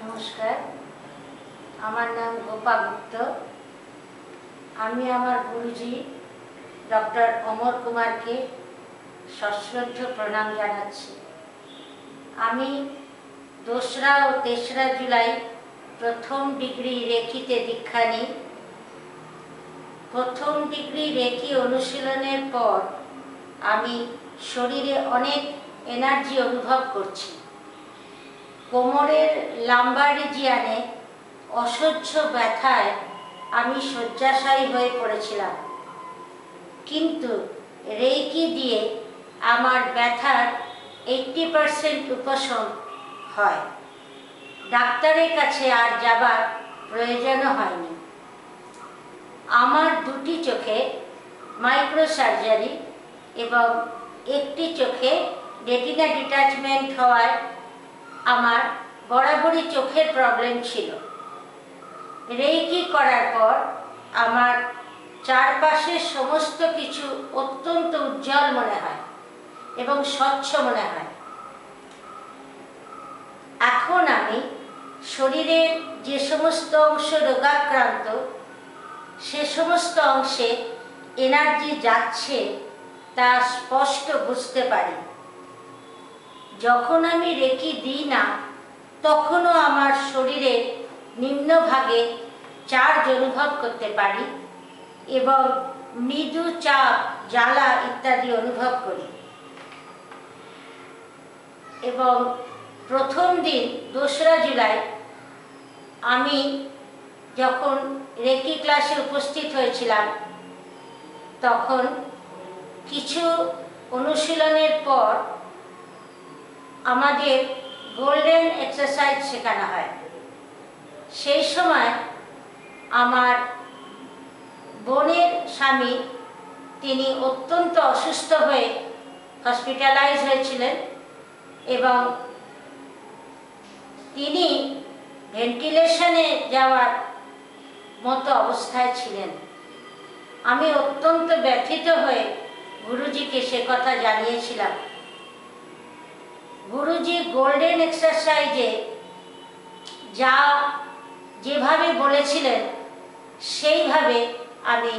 নমস্কার, আমার নাম গোপা গুপ্ত। আমি আমার গুরুজি ডক্টর অমর কুমারকে সশ্রদ্ধ প্রণাম জানাচ্ছি। আমি 2রা ও 3রা জুলাই প্রথম ডিগ্রি রেকিতে দীক্ষা নিই। প্রথম ডিগ্রি রেকি অনুশীলনের পর আমি শরীরে অনেক এনার্জি অনুভব করছি। কোমরের লাম্বার রিজিয়ানে অসহ্য ব্যথায় আমি শয্যাশায়ী হয়ে পড়েছিলাম, কিন্তু রেকি দিয়ে আমার ব্যথার 80% উপশম হয়। ডাক্তারের কাছে আর যাবার প্রয়োজনও হয়নি। আমার 2টি চোখে মাইক্রো সার্জারি এবং একটি চোখে রেটিনা ডিট্যাচমেন্ট হওয়ায় আমার বরাবরই চোখের প্রবলেম ছিল। রেকি করার পর আমার চারপাশের সমস্ত কিছু অত্যন্ত উজ্জ্বল মনে হয় এবং স্বচ্ছ মনে হয়। এখন আমি শরীরের যে সমস্ত অংশ রোগাক্রান্ত, সে সমস্ত অংশে এনার্জি যাচ্ছে তা স্পষ্ট বুঝতে পারি। যখন আমি রেকি দিই না, তখনও আমার শরীরের নিম্নভাগে চার্জ অনুভব করতে পারি এবং মৃদু চাপ, জ্বালা ইত্যাদি অনুভব করি। এবং প্রথম দিন 2রা জুলাই আমি যখন রেকি ক্লাসে উপস্থিত হয়েছিলাম, তখন কিছু অনুশীলনের পর আমাদের গোল্ডেন এক্সারসাইজ শেখানো হয়। সেই সময় আমার বোনের স্বামী, তিনি অত্যন্ত অসুস্থ হয়ে হসপিটালাইজ হয়েছিলেন এবং তিনি ভেন্টিলেশনে যাওয়ার মতো অবস্থায় ছিলেন। আমি অত্যন্ত ব্যথিত হয়ে গুরুজিকে সে কথা জানিয়েছিলাম। গুরুজি গোল্ডেন এক্সারসাইজে যেভাবে বলেছিলেন, সেইভাবে আমি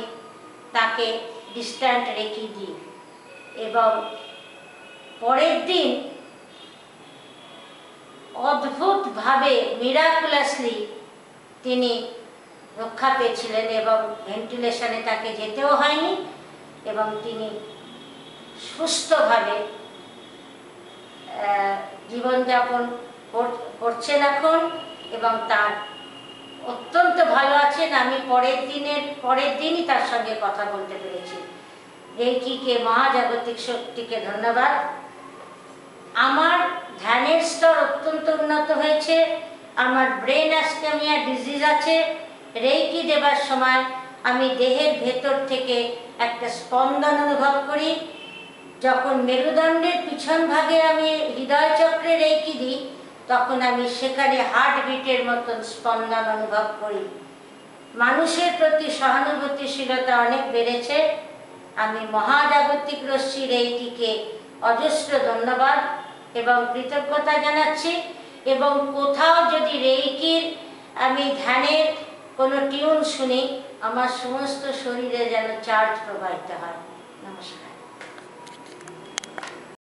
তাকে ডিস্ট্যান্ট রেকি দিই এবং পরের দিন অদ্ভুতভাবে মিরাকুলাসলি তিনি রক্ষা পেয়েছিলেন এবং ভেন্টিলেশনে তাকে যেতেও হয়নি এবং তিনি সুস্থভাবে জীবনযাপন করছেন এখন এবং তার অত্যন্ত ভালো আছেন। আমি পরের দিনই তার সঙ্গে কথা বলতে পেরেছি। রেকিকে, মহাজাগতিক শক্তিকে ধন্যবাদ। আমার ধ্যানের স্তর অত্যন্ত উন্নত হয়েছে। আমার ব্রেন অ্যাস্টেমিয়া ডিজিজ আছে। রেকি দেবার সময় আমি দেহের ভেতর থেকে একটা স্পন্দন অনুভব করি। যখন মেরুদণ্ডের পিছন ভাগে আমি হৃদয় চক্রে রেকি দিই, তখন আমি সেখানে হার্টবিটের মতন স্পন্দন অনুভব করি। মানুষের প্রতি সহানুভূতিশীলতা অনেক বেড়েছে। আমি মহাজাগতিক রশ্মি রেকিকে অজস্র ধন্যবাদ এবং কৃতজ্ঞতা জানাচ্ছি। এবং কোথাও যদি রেকির আমি ধ্যানের কোনো টিউন শুনি, আমার সমস্ত শরীরে যেন চার্জ প্রবাহিত হয়। নমস্কার।